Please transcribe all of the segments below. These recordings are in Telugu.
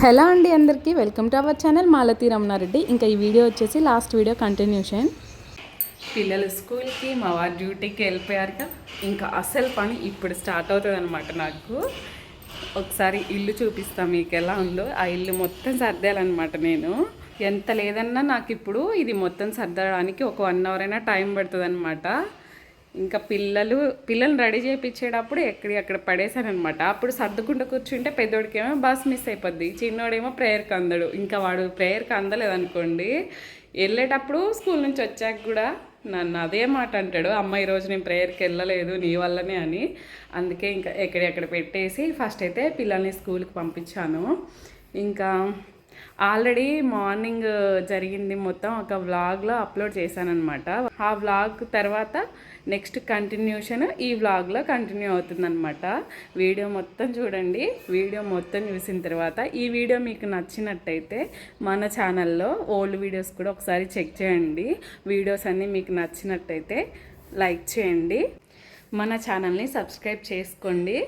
హలో అండి అందరికీ welcome to our channel Malathi Ramana Reddy. ఇంకా ఈ వీడియో వచ్చేసి లాస్ట్ వీడియో కంటిన్యూషన్. పిల్లలు స్కూల్కి మా వారి డ్యూటీకి వెళ్ళిపోయారుగా, ఇంకా అసలు పని ఇప్పుడు స్టార్ట్ అవుతుంది అనమాట. నాకు ఒకసారి ఇల్లు చూపిస్తాను మీకు ఎలా ఉందో. ఆ ఇల్లు మొత్తం సర్దాలన్నమాట. నేను ఎంత లేదన్నా నాకు ఇప్పుడు ఇది మొత్తం సర్దడానికి ఒక 1 అవర్ అయినా టైం పడుతుంది అనమాట. ఇంకా పిల్లల్ని రెడీ చేయించేటప్పుడు అక్కడ పడేశానమాట. అప్పుడు సర్దుకుంటూ కూర్చుంటే పెద్దోడికేమో బస్ మిస్ అయిపోద్ది, చిన్నోడేమో ప్రేయర్కి అందడు. ఇంకా వాడు ప్రేయర్కి అందలేదనుకోండి, వెళ్ళేటప్పుడు స్కూల్ నుంచి వచ్చాక కూడా నన్ను అదే మాట అంటాడు, అమ్మ ఈరోజు నేను ప్రేయర్కి వెళ్ళలేదు నీ వల్లనే అని. అందుకే ఇంకా ఎక్కడెక్కడ పెట్టేసి ఫస్ట్ అయితే పిల్లల్ని స్కూల్కి పంపించాను. ఇంకా ఆల్రెడీ మార్నింగ్ జరిగింది మొత్తం ఒక వ్లాగ్లో అప్లోడ్ చేశానమాట. ఆ వ్లాగ్ తర్వాత నెక్స్ట్ కంటిన్యూషన్ ఈ వ్లాగ్లో కంటిన్యూ అవుతుందన్నమాట. వీడియో మొత్తం చూడండి. వీడియో మొత్తం చూసిన తర్వాత ఈ వీడియో మీకు నచ్చినట్టయితే మన ఛానల్లో ఓల్డ్ వీడియోస్ కూడా ఒకసారి చెక్ చేయండి. వీడియోస్ అన్నీ మీకు నచ్చినట్టయితే లైక్ చేయండి, మన ఛానల్ని సబ్స్క్రైబ్ చేసుకోండి.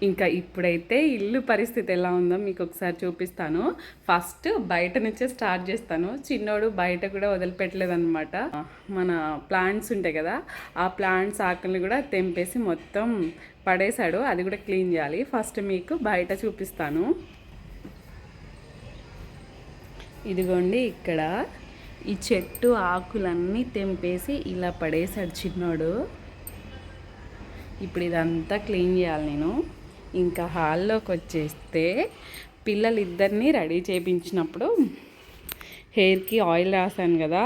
ఇంకా ఇప్పుడైతే ఇల్లు పరిస్థితి ఎలా ఉందో మీకు ఒకసారి చూపిస్తాను. ఫస్ట్ బయట నుంచే స్టార్ట్ చేస్తాను. చిన్నోడు బయట కూడా వదిలిపెట్టలేదన్నమాట. మన ప్లాంట్స్ ఉంటాయి కదా, ఆ ప్లాంట్స్ ఆకుల్ని కూడా తెంపేసి మొత్తం పడేశాడు. అది కూడా క్లీన్ చేయాలి. ఫస్ట్ మీకు బయట చూపిస్తాను. ఇదిగోండి, ఇక్కడ ఈ చెట్టు ఆకులన్నీ తెంపేసి ఇలా పడేశాడు చిన్నోడు. ఇప్పుడు ఇదంతా క్లీన్ చేయాలి నేను. ఇంకా హాల్లోకి వచ్చేస్తే పిల్లలిద్దరినీ రెడీ చేయించినప్పుడు హెయిర్కి ఆయిల్ రాశాను కదా,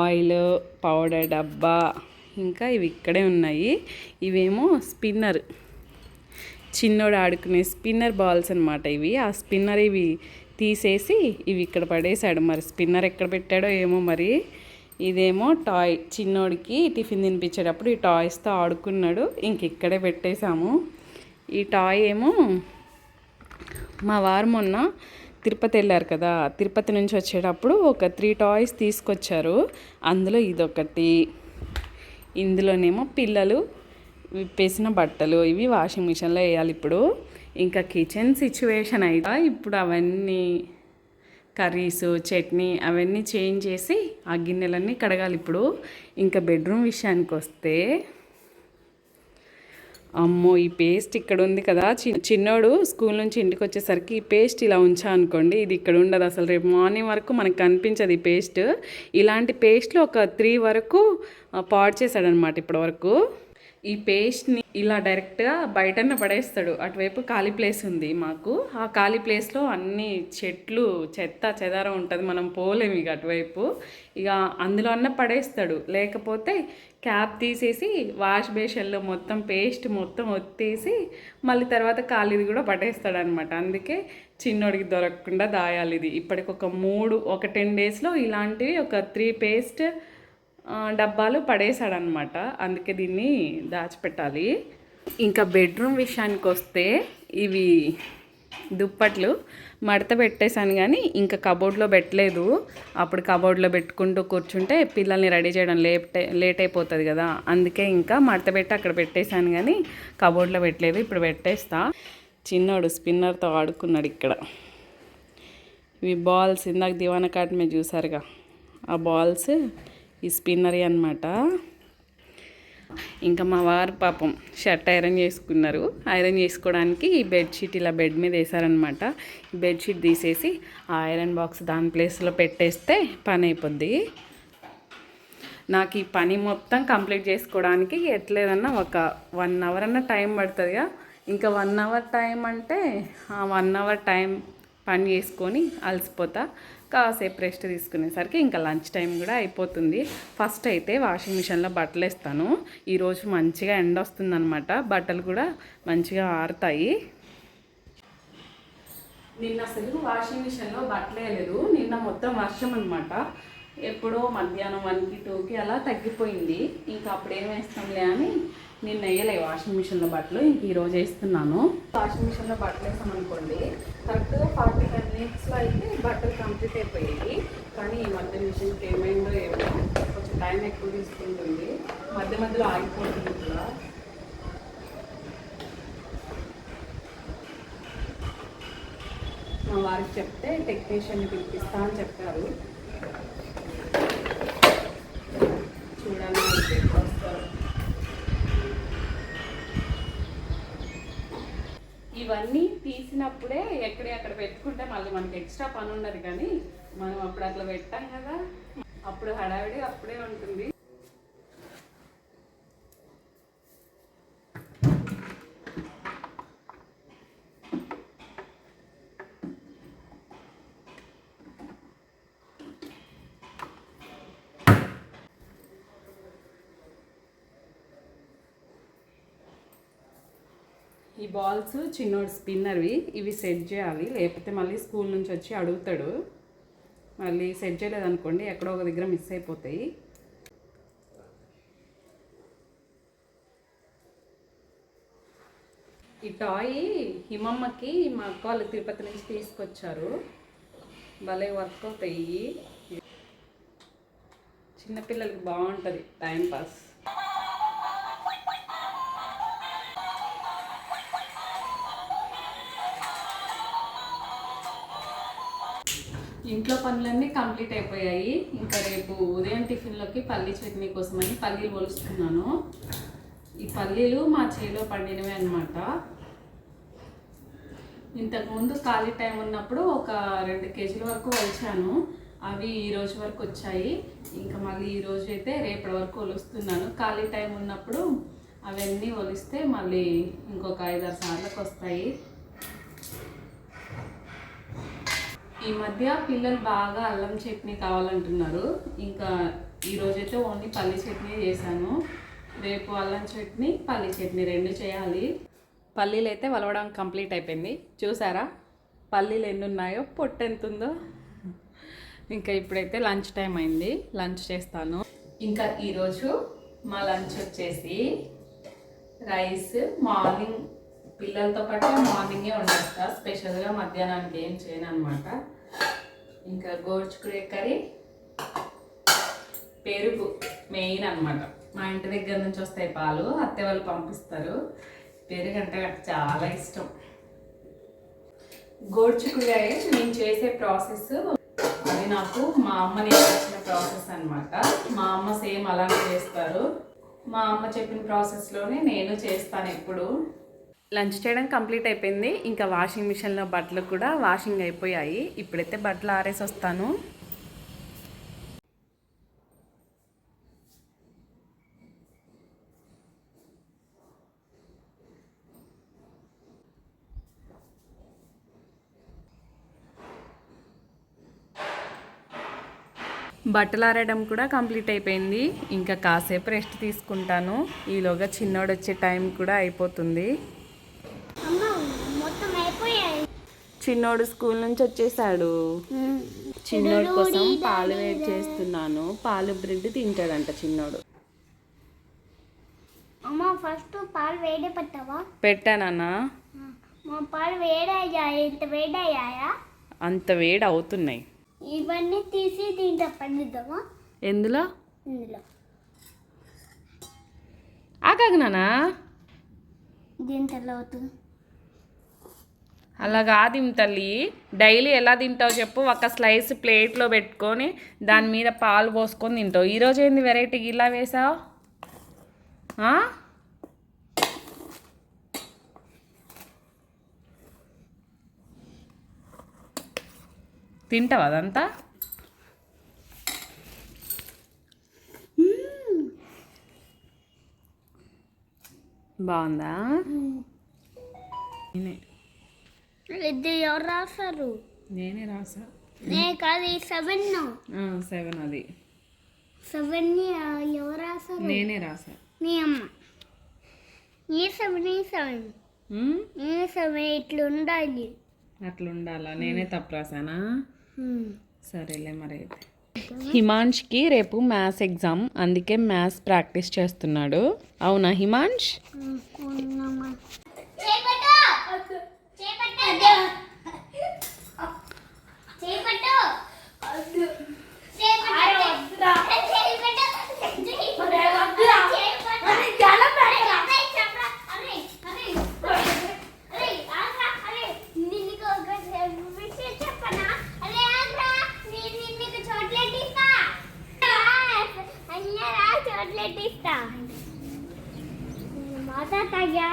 ఆయిల్, పౌడర్ డబ్బా, ఇంకా ఇవి ఇక్కడే ఉన్నాయి. ఇవేమో స్పిన్నర్, చిన్నోడు ఆడుకునే స్పిన్నర్ బాల్స్ అనమాట ఇవి. ఆ స్పిన్నర్ ఇవి తీసేసి ఇవి ఇక్కడ పడేశాడు. మరి స్పిన్నర్ ఎక్కడ పెట్టాడో ఏమో మరి. ఇదేమో టాయ్, చిన్నోడికి టిఫిన్ తినిపించేటప్పుడు ఈ టాయ్స్తో ఆడుకున్నాడు. ఇంక ఇక్కడే పెట్టేశాము. ఈ టాయ్ ఏమో మా వారు మొన్న తిరుపతి వెళ్ళారు కదా, తిరుపతి నుంచి వచ్చేటప్పుడు ఒక 3 టాయ్స్ తీసుకొచ్చారు. అందులో ఇదొకటి. ఇందులోనేమో పిల్లలు విప్పేసిన బట్టలు, ఇవి వాషింగ్ మిషన్లో వేయాలి ఇప్పుడు. ఇంకా కిచెన్ సిచ్యువేషన్ అయితే ఇప్పుడు అవన్నీ కర్రీస్, చట్నీ అవన్నీ చేంజ్ చేసి ఆ గిన్నెలన్నీ కడగాలి ఇప్పుడు. ఇంకా బెడ్రూమ్ విషయానికి వస్తే, అమ్మో ఈ పేస్ట్ ఇక్కడ ఉంది కదా. చిన్నోడు స్కూల్ నుంచి ఇంటికి వచ్చేసరికి ఈ పేస్ట్ ఇలా ఉంచా అనుకోండి, ఇది ఇక్కడ ఉండదు అసలు. రేపు మార్నింగ్ వరకు మనకు కనిపించదు ఈ పేస్ట్. ఇలాంటి పేస్ట్లు ఒక 3 వరకు పాడు చేశాడనమాట ఇప్పటి వరకు. ఈ పేస్ట్ని ఇలా డైరెక్ట్గా బయటనే పడేస్తాడు. అటువైపు ఖాళీ ప్లేస్ ఉంది మాకు. ఆ ఖాళీ ప్లేస్లో అన్ని చెట్లు, చెత్త చెదారం ఉంటుంది, మనం పోలేము ఇక అటువైపు. ఇక అందులో అన్న పడేస్తాడు. లేకపోతే క్యాప్ తీసేసి వాష్ బేషన్లో మొత్తం పేస్ట్ మొత్తం ఒత్తేసి మళ్ళీ తర్వాత ఖాళీది కూడా పడేస్తాడు అనమాట. అందుకే చిన్నోడికి దొరకకుండా దాయాలి ఇది. ఇప్పటికి ఒక 10 డేస్లో ఇలాంటివి ఒక 3 పేస్ట్ డబ్బాలు పడేశాడనమాట. అందుకే దీన్ని దాచిపెట్టాలి. ఇంకా బెడ్రూమ్ విషయానికి వస్తే ఇవి దుప్పట్లు మడత పెట్టేశాను, కానీ ఇంకా కబోర్డ్లో పెట్టలేదు. అప్పుడు కబోర్డ్లో పెట్టుకుంటూ కూర్చుంటే పిల్లల్ని రెడీ చేయడం లేట్ అయిపోతుంది కదా. అందుకే ఇంకా మడత పెట్టి అక్కడ పెట్టేశాను, కానీ కబోర్డ్లో పెట్టలేదు. ఇప్పుడు పెట్టేస్తా. చిన్నోడు స్పిన్నర్తో ఆడుకున్నాడు ఇక్కడ. ఇవి బాల్స్ ఇందాక దివానా కాట్ మీద చూసారుగా, ఆ బాల్స్ ఈ స్పిన్నరీ అనమాట. ఇంకా మా వారు పాపం షర్ట్ ఐరన్ చేసుకున్నారు. ఐరన్ చేసుకోవడానికి ఈ బెడ్షీట్ ఇలా బెడ్ మీద వేసారనమాట. ఈ బెడ్షీట్ తీసేసి ఆ ఐరన్ బాక్స్ దాని ప్లేస్లో పెట్టేస్తే పని అయిపోద్ది. నాకు ఈ పని మొత్తం కంప్లీట్ చేసుకోవడానికి ఎట్లేదన్నా ఒక 1 అవర్ అన్న టైం పడుతుందిగా. ఇంకా 1 అవర్ టైం అంటే ఆ 1 అవర్ టైం పని చేసుకొని అలసిపోతా. కాసేపు రెస్ట్ తీసుకునేసరికి ఇంకా లంచ్ టైం కూడా అయిపోతుంది. ఫస్ట్ అయితే వాషింగ్ మిషన్లో బట్టలు వేస్తాను. ఈరోజు మంచిగా ఎండ వస్తుందన్నమాట, బట్టలు కూడా మంచిగా ఆరుతాయి. నిన్న అసలు వాషింగ్ మిషన్లో బట్టలు వేయలేదు. నిన్న మొత్తం వర్షం అనమాట. ఎప్పుడో మధ్యాహ్నం 1కి 2కి అలా తగ్గిపోయింది. ఇంకా అప్పుడు ఏం వేస్తాంలే అని నేను వేయలే వాషింగ్ మిషన్లో బట్టలు. ఇంక ఈరోజు వేస్తున్నాను. వాషింగ్ మిషన్లో బట్టలు వేసామనుకోండి, కరెక్ట్గా 45 మినిట్స్లో అయితే బట్టలు కంప్లీట్ అయిపోయాయి. కానీ ఈ మధ్య మిషన్కి ఏమైందో ఏమో కొంచెం టైం ఎక్కువ తీసుకుంటుంది, మధ్య మధ్యలో ఆగిపోతుంది కూడా. మా వారికి చెప్తే టెక్నీషియన్ని పిలిపిస్తా అని చెప్పారు. చూడాలి వస్తారు. ఇవన్నీ తీసినప్పుడే ఎక్కడ పెట్టుకుంటే మళ్ళీ మనకి ఎక్స్ట్రా పని ఉండదు, కానీ మనం అప్పుడు అట్లా పెట్టాం కదా, అప్పుడు హడావిడి అప్పుడే ఉంటుంది. ఈ బాల్స్ చిన్నోడు స్పిన్నర్వి, ఇవి సెట్ చేయాలి, లేకపోతే మళ్ళీ స్కూల్ నుంచి వచ్చి అడుగుతాడు. మళ్ళీ సెట్ చేయలేదనుకోండి ఎక్కడో ఒక దగ్గర మిస్ అయిపోతాయి. ఈ టాయ్ హిమమ్మకి మా అక్క వాళ్ళు తిరుపతి నుంచి తీసుకొచ్చారు. భలే వర్క్ అవుతాయి, చిన్నపిల్లలకి బాగుంటుంది టైంపాస్. ఇంట్లో పనులన్నీ కంప్లీట్ అయిపోయాయి. ఇంకా రేపు ఉదయం టిఫిన్లోకి పల్లీ చట్నీ కోసమని పల్లీలు ఒలుస్తున్నాను. ఈ పల్లీలు మా చేలో పండినవే అనమాట. ఇంతకుముందు ఖాళీ టైం ఉన్నప్పుడు ఒక 2 కేజీల వరకు ఒలిచాను, అవి ఈ రోజు వరకు వచ్చాయి. ఇంకా మళ్ళీ ఈ రోజు అయితే రేపటి వరకు ఒలుస్తున్నాను. ఖాళీ టైం ఉన్నప్పుడు అవన్నీ ఒలిస్తే మళ్ళీ ఇంకొక 5-6 సార్లకు వస్తాయి. ఈ మధ్య పిల్లలు బాగా అల్లం చట్నీ కావాలంటున్నారు. ఇంకా ఈరోజైతే ఓన్లీ పల్లి చట్నీ చేశాను. రేపు అల్లం చట్నీ పల్లి చట్నీ 2 చేయాలి. పల్లీలు అయితే వలవడం కంప్లీట్ అయిపోయింది. చూసారా పల్లీలు ఎన్ని ఉన్నాయో, పొట్టు ఎంత ఉందో. ఇంకా ఇప్పుడైతే లంచ్ టైం అయింది, లంచ్ చేస్తాను. ఇంకా ఈరోజు మా లంచ్ వచ్చేసి రైస్. మార్నింగ్ పిల్లలతో పాటు మార్నింగే వండేస్తా, స్పెషల్గా మధ్యాహ్నానికి ఏం చేయను అనమాట. ఇంకా గోరుచిక్కుడు కర్రీ, పెరుగు మెయిన్ అనమాట. మా ఇంటి దగ్గర నుంచి వస్తాయి పాలు, అత్తయ్య వాళ్ళు పంపిస్తారు. పెరుగు అంటే నాకు చాలా ఇష్టం. గోరుచిక్కుడుకాయ నేను చేసే ప్రాసెస్ అది నాకు మా అమ్మ నేర్పించిన ప్రాసెస్ అనమాట. మా అమ్మ సేమ్ అలానే చేస్తారు. మా అమ్మ చెప్పిన ప్రాసెస్లోనే నేను చేస్తాను ఎప్పుడు. లంచ్ చేయడం కంప్లీట్ అయిపోయింది. ఇంకా వాషింగ్ మిషన్లో బట్టలు కూడా వాషింగ్ అయిపోయాయి. ఇప్పుడైతే బట్టలు ఆరేసి వస్తాను. బట్టలు ఆరేయడం కూడా కంప్లీట్ అయిపోయింది. ఇంకా కాసేపు రెస్ట్ తీసుకుంటాను. ఈలోగా చిన్నోడు వచ్చే టైం కూడా అయిపోతుంది. చిన్నోడు స్కూల్ నుంచి వచ్చేసాడు. చిన్నోడు కోసం పాలు వేడి చేస్తున్నాను. పాలు బ్రెడ్ తింటాడంట చిన్నోడు. ఫస్ట్ పాలు వేడి పెట్టావా? పెట్టానన్నా. పాలు వేడయ్యాయి, ఇంత వేడయ్యాయా? అంత వేడి అవుతున్నాయి. ఇవన్నీ తీసి దీంట్లో పండిద్దామా? ఎందులో? ఇందులో. ఆగనానా దీంట్లో అవుతుంది. అలా కాదు తల్లి, డైలీ ఎలా తింటావు చెప్పు? ఒక స్లైస్ ప్లేట్లో పెట్టుకొని దాని మీద పాలు పోసుకొని తింటావు. ఈరోజు ఏంది వెరైటీగా ఇలా వేసావు? తింటావా అదంతా? బాగుందా? ఇది ఎవరు రాశారు? నేనే రాసా. కాదు 7 అది 7 ఎవరు రాశారు? నేనే రాసా. మీ అమ్మ. ఈ 7 ఇట్లా ఉండాలి. అట్లా ఉండాలా? నేనే తప్పు రాసానా? సరేలే మరి. అయితే హిమాంష్కి రేపు మ్యాథ్స్ ఎగ్జామ్, అందుకే మ్యాథ్స్ ప్రాక్టీస్ చేస్తున్నాడు. అవునా హిమాంష్? పెట్టిస్తా మాట్లాడతాయా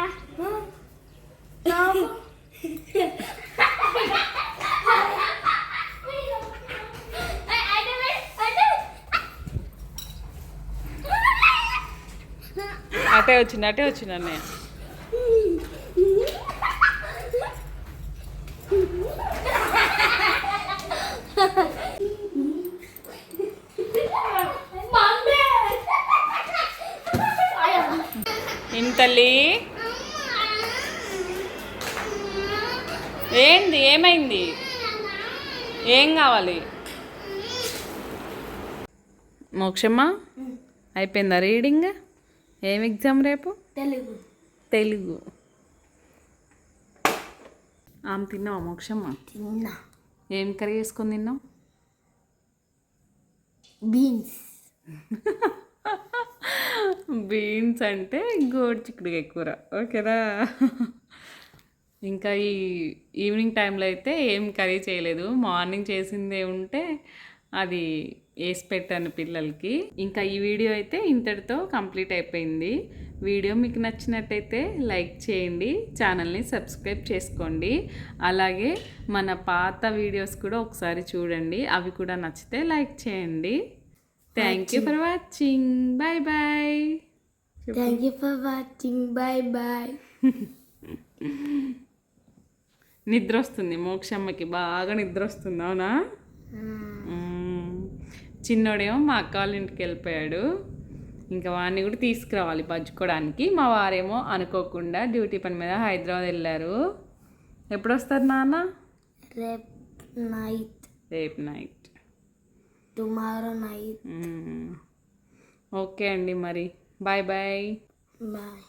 అటే వచ్చింది అన్నయ్య. ఏం తల్లి, ఏంది, ఏమైంది, ఏం కావాలి? మోక్షమ్మ అయిపోయిందా రీడింగ్? ఏం ఎగ్జామ్ రేపు? తెలుగు. ఆమె తిన్నావా మోక్షమ్మ? తిన్నా. ఏం కర్రీ చేసుకొని తిన్నావు? బీన్స్. బీన్స్ అంటే గోడు చిక్కుడుకాయ కూర, ఓకేనా? ఇంకా ఈ ఈవినింగ్ టైంలో అయితే ఏం కర్రీ చేయలేదు. మార్నింగ్ చేసిందే ఉంటే అది వేసి పెట్టాను పిల్లలకి. ఇంకా ఈ వీడియో అయితే ఇంతటితో కంప్లీట్ అయిపోయింది. వీడియో మీకు నచ్చినట్టయితే లైక్ చేయండి, ఛానల్ని సబ్స్క్రైబ్ చేసుకోండి. అలాగే మన పాత వీడియోస్ కూడా ఒకసారి చూడండి, అవి కూడా నచ్చితే లైక్ చేయండి. Thank you for watching. Bye bye. Thank you for watching. Bye bye. నిద్ర వస్తుంది మోక్షమ్మకి, బాగా నిద్ర వస్తుంది, అవునా? చిన్నోడేమో మా అక్క వాళ్ళ ఇంటికి వెళ్ళిపోయాడు. ఇంకా వాడిని కూడా తీసుకురావాలి పంచుకోవడానికి. మా వారేమో అనుకోకుండా డ్యూటీ పని మీద హైదరాబాద్ వెళ్ళారు. ఎప్పుడు వస్తారు నాన్న? రేపు నైట్. Tomorrow night. ఓకే అండి, మరి బాయ్ బాయ్. బాయ్.